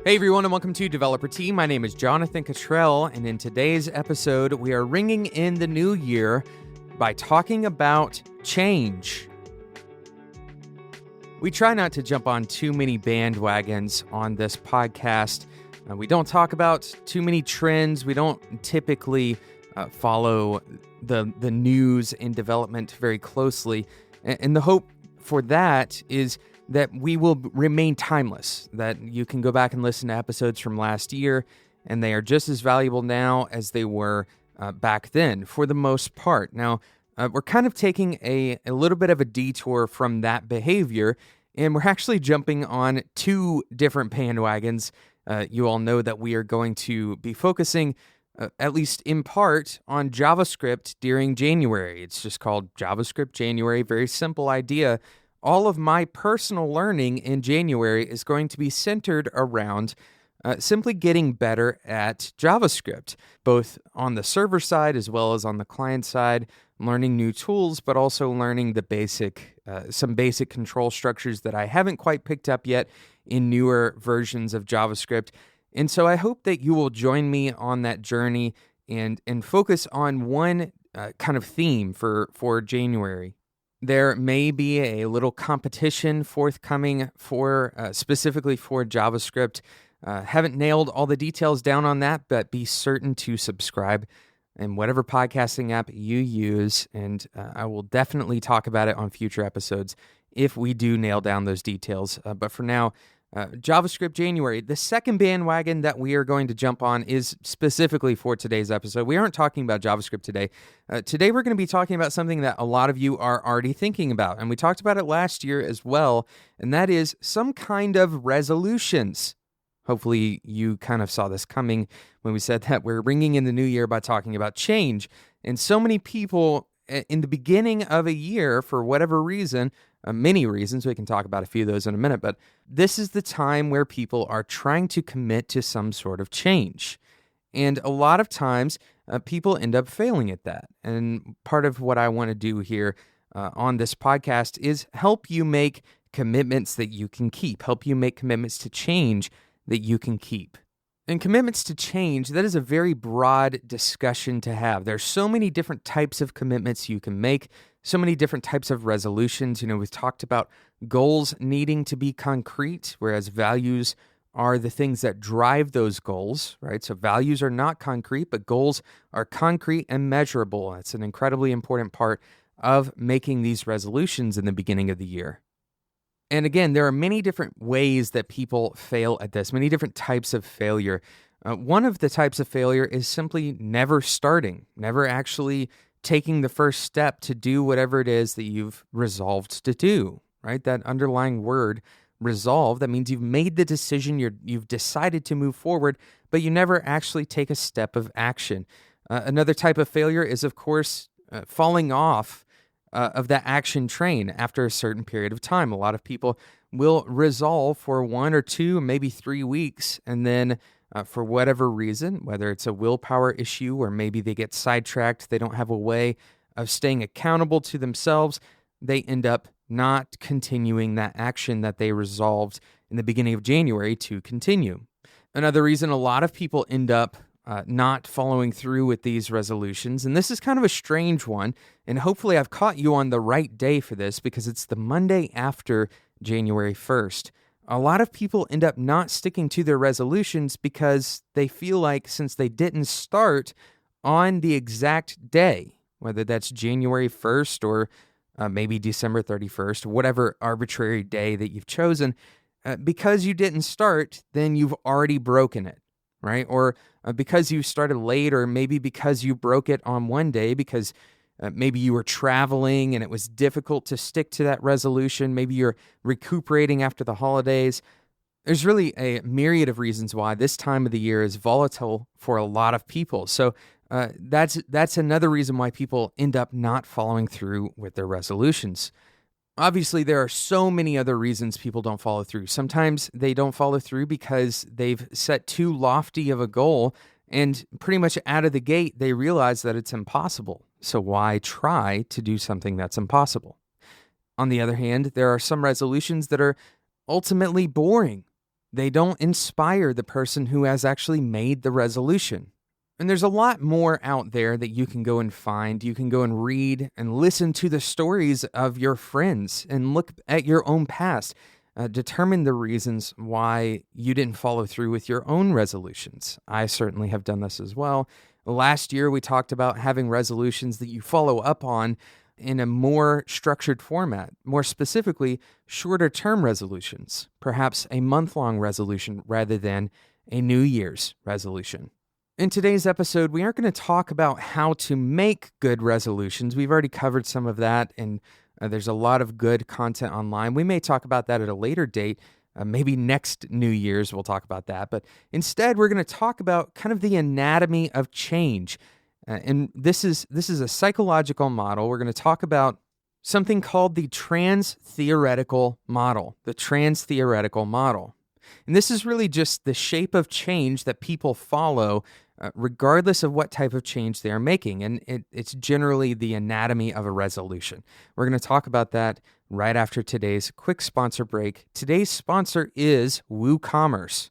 Hey everyone, and welcome to Developer Tea. My name is Jonathan Cottrell, and in today's episode, we are ringing in the new year by talking about change. We try not to jump on too many bandwagons on this podcast. We don't talk about too many trends. We don't typically follow the news and development very closely. And the hope for that is that we will remain timeless, that you can go back and listen to episodes from last year, and they are just as valuable now as they were back then, for the most part. Now, we're kind of taking a little bit of a detour from that behavior, and we're actually jumping on two different bandwagons. You all know that we are going to be focusing, at least in part, on JavaScript during January. It's just called JavaScript January, very simple idea. All of my personal learning in January is going to be centered around simply getting better at JavaScript, both on the server side as well as on the client side, learning new tools, but also learning the some basic control structures that I haven't quite picked up yet in newer versions of JavaScript. And so I hope that you will join me on that journey and focus on one kind of theme for January. There may be a little competition forthcoming specifically for JavaScript. Haven't nailed all the details down on that, but be certain to subscribe in whatever podcasting app you use, and I will definitely talk about it on future episodes if we do nail down those details. But for now, JavaScript January. The second bandwagon that we are going to jump on is specifically for today's episode. We aren't talking about JavaScript today. Today we're going to be talking about something that a lot of you are already thinking about, and we talked about it last year as well, and that is some kind of resolutions. Hopefully you kind of saw this coming when we said that we're ringing in the new year by talking about change. And so many people in the beginning of a year, for whatever reason, many reasons, we can talk about a few of those in a minute, but this is the time where people are trying to commit to some sort of change. And a lot of times, people end up failing at that. And part of what I want to do here on this podcast is help you make commitments that you can keep, help you make commitments to change that you can keep. And commitments to change, that is a very broad discussion to have. There's so many different types of commitments you can make, so many different types of resolutions. We've talked about goals needing to be concrete, whereas values are the things that drive those goals, right? So values are not concrete, but goals are concrete and measurable. That's an incredibly important part of making these resolutions in the beginning of the year. And again, there are many different ways that people fail at this, many different types of failure. One of the types of failure is simply never starting, never actually taking the first step to do whatever it is that you've resolved to do, right? That underlying word, resolve, that means you've made the decision, you've decided to move forward, but you never actually take a step of action. Another type of failure is, of course, falling off of that action train after a certain period of time. A lot of people will resolve for 1 or 2, maybe 3 weeks, and then for whatever reason, whether it's a willpower issue or maybe they get sidetracked, they don't have a way of staying accountable to themselves, they end up not continuing that action that they resolved in the beginning of January to continue. Another reason a lot of people end up not following through with these resolutions, and this is kind of a strange one, and hopefully I've caught you on the right day for this because it's the Monday after January 1st. A lot of people end up not sticking to their resolutions because they feel like since they didn't start on the exact day, whether that's January 1st or maybe December 31st, whatever arbitrary day that you've chosen, because you didn't start, then you've already broken it. Right? Or because you started late, or maybe because you broke it on one day because maybe you were traveling and it was difficult to stick to that resolution. Maybe you're recuperating after the holidays. There's really a myriad of reasons why this time of the year is volatile for a lot of people. So that's another reason why people end up not following through with their resolutions. Obviously, there are so many other reasons people don't follow through. Sometimes they don't follow through because they've set too lofty of a goal, and pretty much out of the gate, they realize that it's impossible. So why try to do something that's impossible? On the other hand, there are some resolutions that are ultimately boring. They don't inspire the person who has actually made the resolution. And there's a lot more out there that you can go and find. You can go and read and listen to the stories of your friends and look at your own past. Determine the reasons why you didn't follow through with your own resolutions. I certainly have done this as well. Last year, we talked about having resolutions that you follow up on in a more structured format, more specifically, shorter term resolutions, perhaps a month-long resolution rather than a New Year's resolution. In today's episode, we aren't going to talk about how to make good resolutions. We've already covered some of that, and there's a lot of good content online. We may talk about that at a later date. Maybe next New Year's we'll talk about that. But instead, we're going to talk about kind of the anatomy of change. And this is a psychological model. We're going to talk about something called the transtheoretical model. The transtheoretical model. And this is really just the shape of change that people follow regardless of what type of change they are making. And it's generally the anatomy of a resolution. We're going to talk about that right after today's quick sponsor break. Today's sponsor is WooCommerce.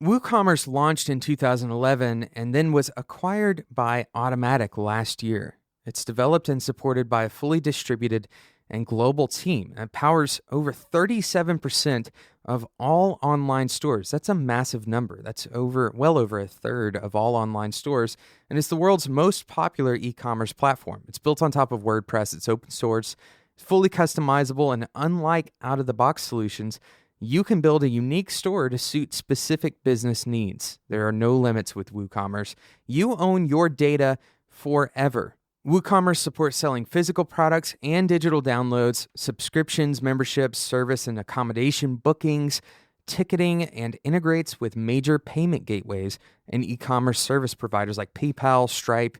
WooCommerce launched in 2011 and then was acquired by Automatic last year. It's developed and supported by a fully distributed and global team. It powers over 37% of all online stores. That's a massive number. That's well over a third of all online stores, and it's the world's most popular e-commerce platform. It's built on top of WordPress. It's open source, fully customizable, and unlike out-of-the-box solutions, you can build a unique store to suit specific business needs. There are no limits with WooCommerce. You own your data forever. WooCommerce supports selling physical products and digital downloads, subscriptions, memberships, service and accommodation bookings, ticketing, and integrates with major payment gateways and e-commerce service providers like PayPal, Stripe,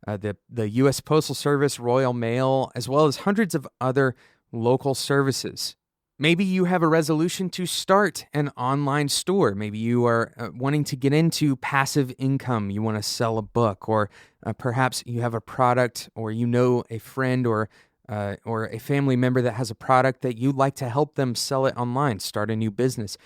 the U.S. Postal Service, Royal Mail, as well as hundreds of other local services. Maybe you have a resolution to start an online store. Maybe you are wanting to get into passive income. You want to sell a book, or perhaps you have a product, or you know a friend or a family member that has a product that you'd like to help them sell it online, start a new business.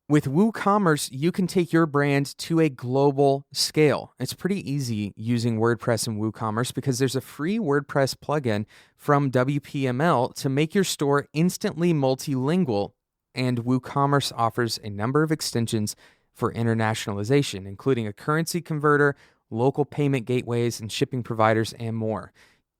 With WooCommerce, you can take your brand to a global scale. It's pretty easy using WordPress and WooCommerce because there's a free WordPress plugin from WPML to make your store instantly multilingual, and WooCommerce offers a number of extensions for internationalization, including a currency converter, local payment gateways, and shipping providers, and more.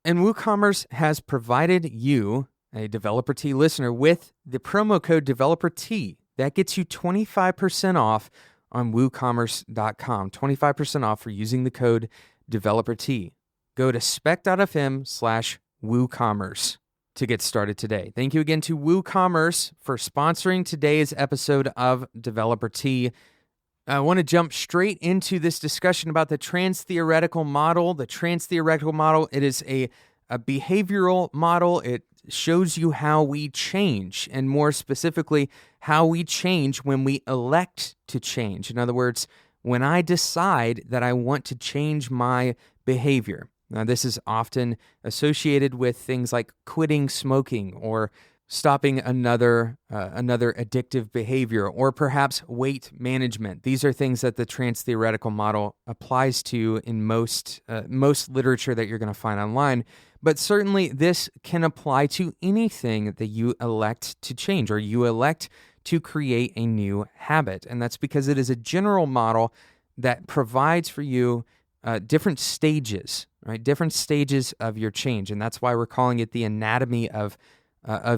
And WooCommerce has provided you, a Developer T listener, with the promo code Developer T. That gets you 25% off on WooCommerce.com. 25% off for using the code DeveloperT. Go to spec.fm/WooCommerce to get started today. Thank you again to WooCommerce for sponsoring today's episode of Developer T. I want to jump straight into this discussion about the transtheoretical model. The transtheoretical model, it is a behavioral model. It shows you how we change, and more specifically, how we change when we elect to change. In other words, when I decide that I want to change my behavior. Now, this is often associated with things like quitting smoking or stopping another addictive behavior, or perhaps weight management. These are things that the transtheoretical model applies to in most literature that you're going to find online. But certainly this can apply to anything that you elect to change, or you elect to create a new habit. And that's because it is a general model that provides for you different stages, right? Different stages of your change. And that's why we're calling it the anatomy of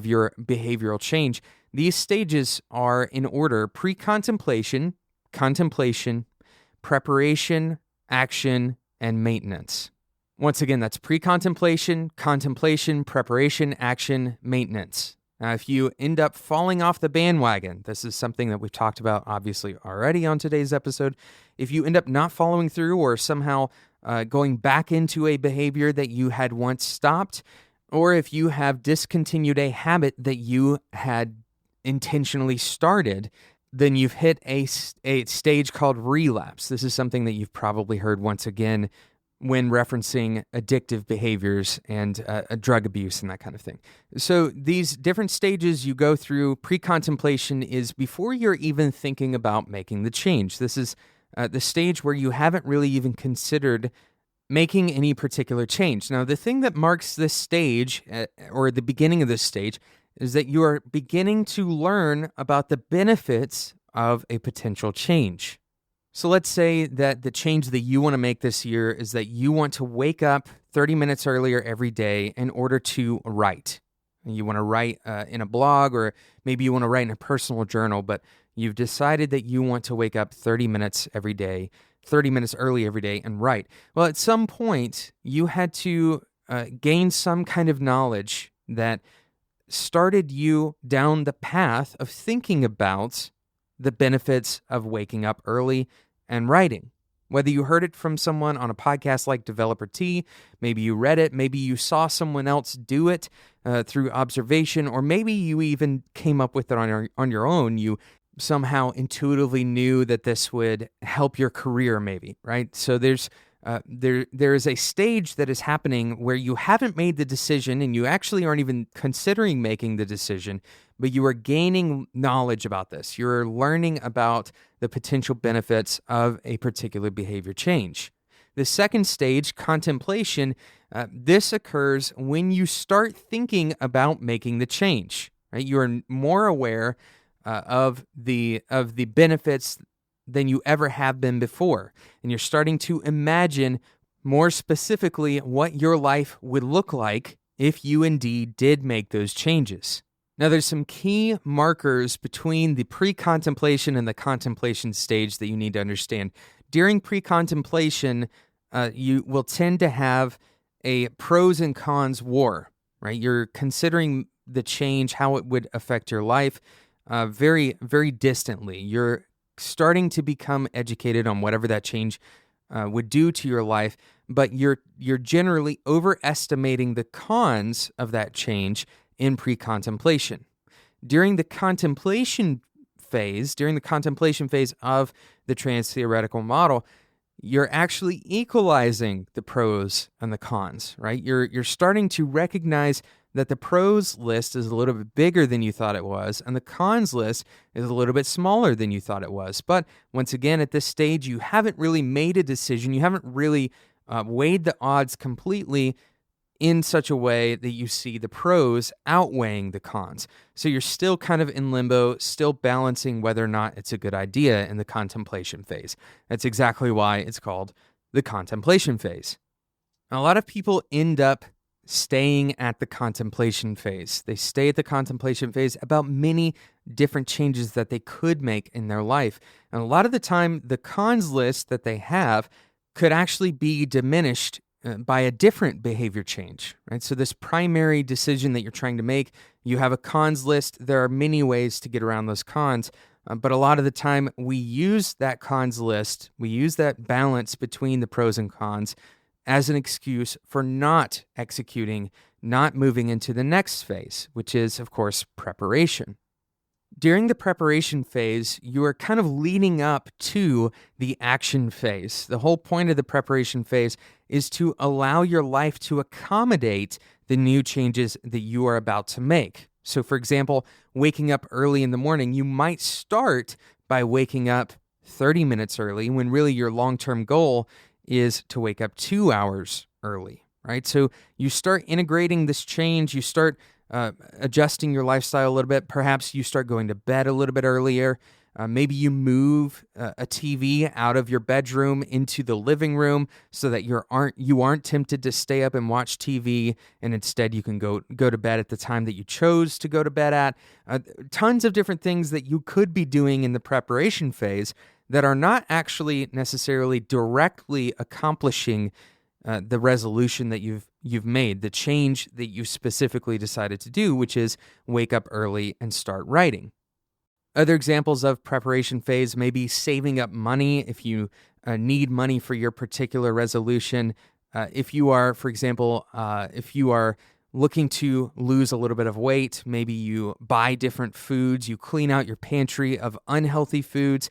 your behavioral change. These stages are in order: pre-contemplation, contemplation, preparation, action, and maintenance. Once again, that's pre-contemplation, contemplation, preparation, action, maintenance. Now, if you end up falling off the bandwagon, this is something that we've talked about obviously already on today's episode. If you end up not following through, or somehow going back into a behavior that you had once stopped, or if you have discontinued a habit that you had intentionally started, then you've hit a stage called relapse. This is something that you've probably heard once again when referencing addictive behaviors and drug abuse and that kind of thing. So these different stages you go through, pre-contemplation is before you're even thinking about making the change. This is the stage where you haven't really even considered making any particular change. Now, the thing that marks this stage, or the beginning of this stage, is that you are beginning to learn about the benefits of a potential change. So let's say that the change that you want to make this year is that you want to wake up 30 minutes earlier every day in order to write. And you want to write in a blog, or maybe you want to write in a personal journal, but you've decided that you want to wake up 30 minutes every day, 30 minutes early every day and write. Well, at some point, you had to gain some kind of knowledge that started you down the path of thinking about the benefits of waking up early and writing. Whether you heard it from someone on a podcast like Developer T, maybe you read it, maybe you saw someone else do it through observation, or maybe you even came up with it on your own. You somehow intuitively knew that this would help your career, maybe, right? So there is a stage that is happening where you haven't made the decision and you actually aren't even considering making the decision, but you are gaining knowledge about this. You're learning about the potential benefits of a particular behavior change. The second stage, contemplation, this occurs when you start thinking about making the change, right? You are more aware of the benefits than you ever have been before. And you're starting to imagine more specifically what your life would look like if you indeed did make those changes. Now, there's some key markers between the pre-contemplation and the contemplation stage that you need to understand. During pre-contemplation, you will tend to have a pros and cons war, right? You're considering the change, how it would affect your life very, very distantly. You're starting to become educated on whatever that change would do to your life, but you're generally overestimating the cons of that change in pre-contemplation. During the contemplation phase of the transtheoretical model, you're actually equalizing the pros and the cons, right? You're starting to recognize that the pros list is a little bit bigger than you thought it was, and the cons list is a little bit smaller than you thought it was. But once again, at this stage, you haven't really made a decision. You haven't really weighed the odds completely in such a way that you see the pros outweighing the cons. So you're still kind of in limbo, still balancing whether or not it's a good idea in the contemplation phase. That's exactly why it's called the contemplation phase. And a lot of people end up staying at the contemplation phase. They stay at the contemplation phase about many different changes that they could make in their life. And a lot of the time, the cons list that they have could actually be diminished by a different behavior change, right? So this primary decision that you're trying to make, you have a cons list. There are many ways to get around those cons, but a lot of the time we use that cons list, we use that balance between the pros and cons as an excuse for not executing, not moving into the next phase, which is, of course, preparation. During the preparation phase, you are kind of leading up to the action phase. The whole point of the preparation phase is to allow your life to accommodate the new changes that you are about to make. So, for example, waking up early in the morning, you might start by waking up 30 minutes early when really your long-term goal is to wake up 2 hours early, right? So you start integrating this change, you start adjusting your lifestyle a little bit. Perhaps you start going to bed a little bit earlier. Maybe you move a TV out of your bedroom into the living room so that you aren't tempted to stay up and watch TV, and instead you can go to bed at the time that you chose to go to bed at. Tons of different things that you could be doing in the preparation phase that are not actually necessarily directly accomplishing the resolution that you've made, the change that you specifically decided to do, which is wake up early and start writing. Other examples of preparation phase may be saving up money if you need money for your particular resolution. If you are, for example, if you are looking to lose a little bit of weight, maybe you buy different foods, you clean out your pantry of unhealthy foods.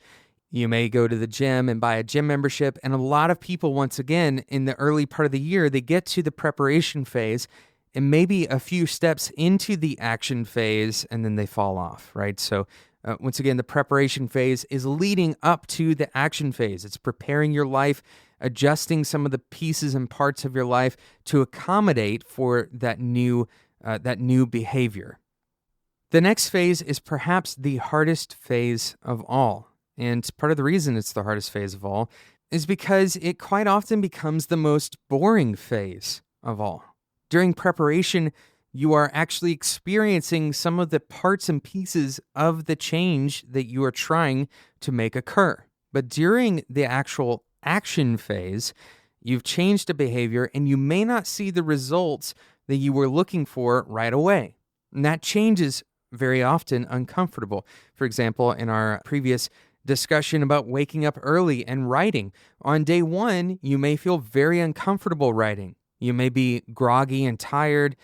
You may go to the gym and buy a gym membership, and a lot of people, once again, in the early part of the year, they get to the preparation phase and maybe a few steps into the action phase, and then they fall off, right? So once again, the preparation phase is leading up to the action phase. It's preparing your life, adjusting some of the pieces and parts of your life to accommodate for that new behavior. The next phase is perhaps the hardest phase of all. And part of the reason it's the hardest phase of all is because it quite often becomes the most boring phase of all. During preparation, you are actually experiencing some of the parts and pieces of the change that you are trying to make occur. But during the actual action phase, you've changed a behavior and you may not see the results that you were looking for right away. And that change is very often uncomfortable. For example, in our previous discussion about waking up early and writing, on day one, you may feel very uncomfortable writing. You may be groggy and tired.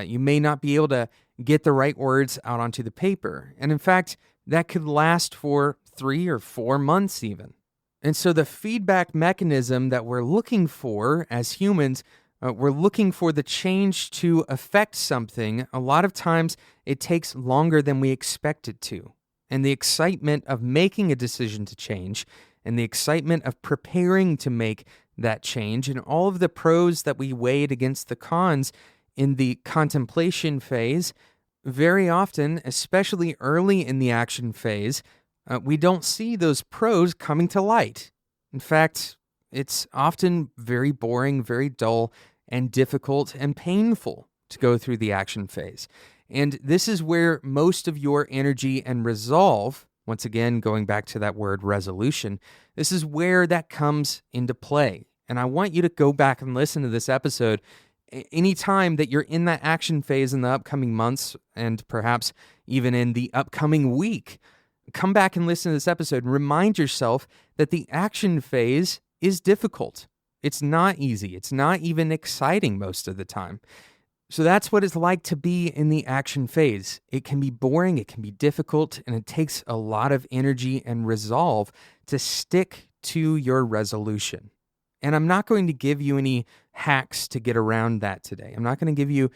You may not be able to get the right words out onto the paper. And in fact, that could last for 3 or 4 months even. And so the feedback mechanism that we're looking for as humans, we're looking for the change to affect something. A lot of times it takes longer than we expect it to. And the excitement of making a decision to change and the excitement of preparing to make that change and all of the pros that we weighed against the cons in the contemplation phase, very often, especially early in the action phase, we don't see those pros coming to light. In fact, it's often very boring, very dull, and difficult and painful to go through the action phase. And this is where most of your energy and resolve, once again, going back to that word resolution, this is where that comes into play. And I want you to go back and listen to this episode anytime that you're in that action phase in the upcoming months and perhaps even in the upcoming week. Come back and listen to this episode and remind yourself that the action phase is difficult. It's not easy. It's not even exciting most of the time. So that's what it's like to be in the action phase. It can be boring, it can be difficult, and it takes a lot of energy and resolve to stick to your resolution. And I'm not going to give you any hacks to get around that today. I'm not going to give you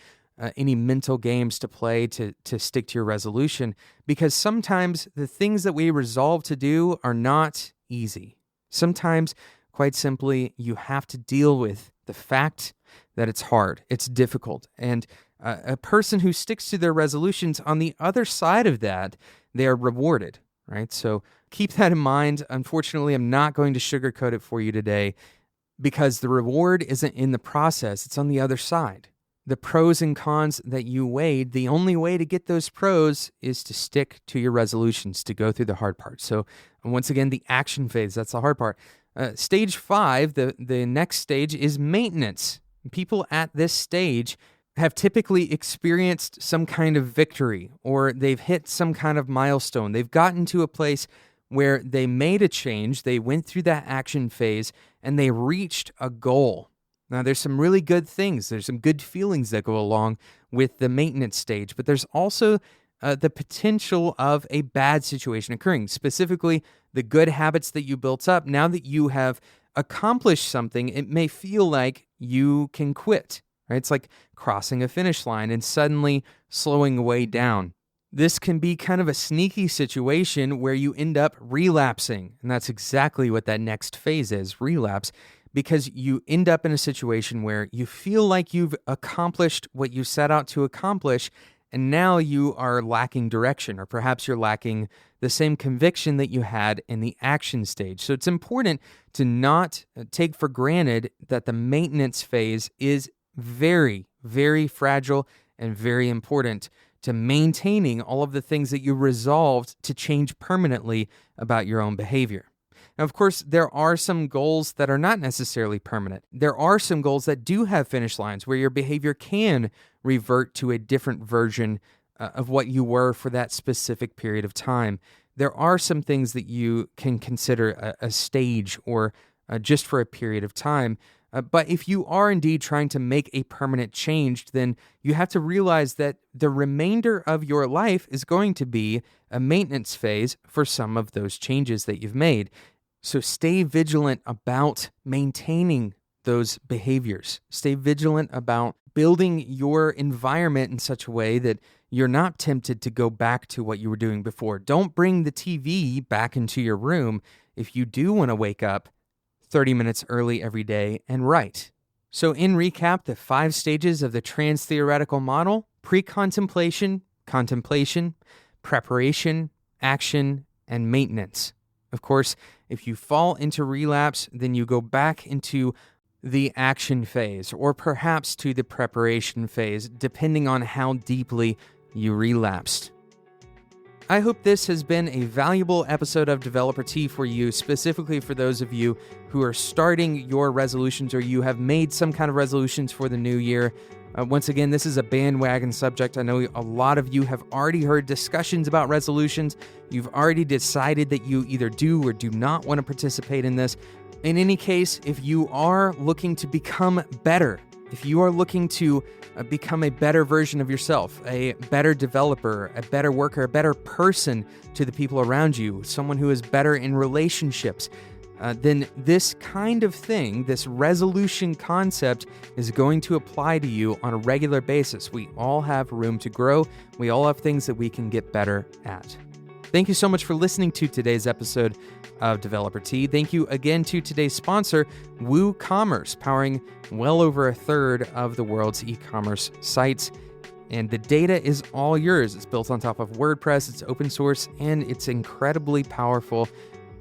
any mental games to play to stick to your resolution, because sometimes the things that we resolve to do are not easy. Sometimes, quite simply, you have to deal with the fact that it's hard, it's difficult, and a person who sticks to their resolutions, on the other side of that, they are rewarded, right? So keep that in mind. Unfortunately, I'm not going to sugarcoat it for you today, because the reward isn't in the process, it's on the other side. The pros and cons that you weighed, the only way to get those pros is to stick to your resolutions, to go through the hard part. So once again, the action phase, that's the hard part. Stage 5, the next stage, is maintenance. People at this stage have typically experienced some kind of victory, or they've hit some kind of milestone. They've gotten to a place where they made a change, they went through that action phase, and they reached a goal. Now, there's some really good things. There's some good feelings that go along with the maintenance stage, but there's also the potential of a bad situation occurring, specifically the good habits that you built up. Now that you have accomplished something, it may feel like you can quit, right? It's like crossing a finish line and suddenly slowing way down. This can be kind of a sneaky situation where you end up relapsing, and that's exactly what that next phase is, relapse, because you end up in a situation where you feel like you've accomplished what you set out to accomplish, and now you are lacking direction, or perhaps you're lacking the same conviction that you had in the action stage. So it's important to not take for granted that the maintenance phase is very, very fragile and very important to maintaining all of the things that you resolved to change permanently about your own behavior. Now, of course, there are some goals that are not necessarily permanent. There are some goals that do have finish lines where your behavior can revert to a different version of what you were for that specific period of time. There are some things that you can consider a stage or just for a period of time, But if you are indeed trying to make a permanent change, then you have to realize that the remainder of your life is going to be a maintenance phase for some of those changes that you've made. So stay vigilant about maintaining those behaviors. Stay vigilant about building your environment in such a way that you're not tempted to go back to what you were doing before. Don't bring the TV back into your room if you do want to wake up 30 minutes early every day and write. So in recap, the 5 stages of the transtheoretical model: pre-contemplation, contemplation, preparation, action, and maintenance. Of course, if you fall into relapse, then you go back into the action phase, or perhaps to the preparation phase, depending on how deeply you relapsed. I hope this has been a valuable episode of Developer Tea for you, specifically for those of you who are starting your resolutions or you have made some kind of resolutions for the new year. Once again, this is a bandwagon subject. I know a lot of you have already heard discussions about resolutions. You've already decided that you either do or do not want to participate in this. In any case, if you are looking to become better, if you are looking to become a better version of yourself, a better developer, a better worker, a better person to the people around you, someone who is better in relationships, then this kind of thing, this resolution concept, is going to apply to you on a regular basis. We all have room to grow. We all have things that we can get better at. Thank you so much for listening to today's episode of Developer Tea. Thank you again to today's sponsor, WooCommerce, powering well over a third of the world's e-commerce sites. And the data is all yours. It's built on top of WordPress, it's open source, and it's incredibly powerful.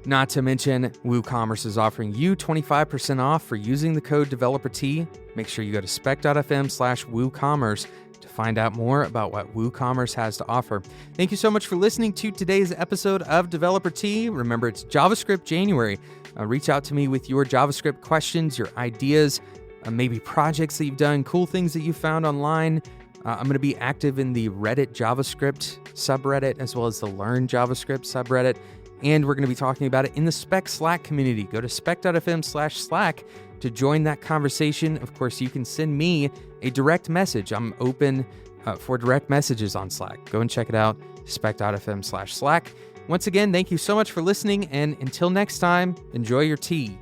Not to mention, WooCommerce is offering you 25% off for using the code DeveloperT. Make sure you go to spec.fm/WooCommerce to find out more about what WooCommerce has to offer. Thank you so much for listening to today's episode of Developer Tea. Remember, it's JavaScript January. Reach out to me with your JavaScript questions, your ideas, maybe projects that you've done, cool things that you found online. I'm going to be active in the Reddit JavaScript subreddit as well as the Learn JavaScript subreddit. And we're going to be talking about it in the Spec Slack community. Go to spec.fm/Slack to join that conversation. Of course, you can send me a direct message. I'm open for direct messages on Slack. Go and check it out, spec.fm/Slack. Once again, thank you so much for listening. And until next time, enjoy your tea.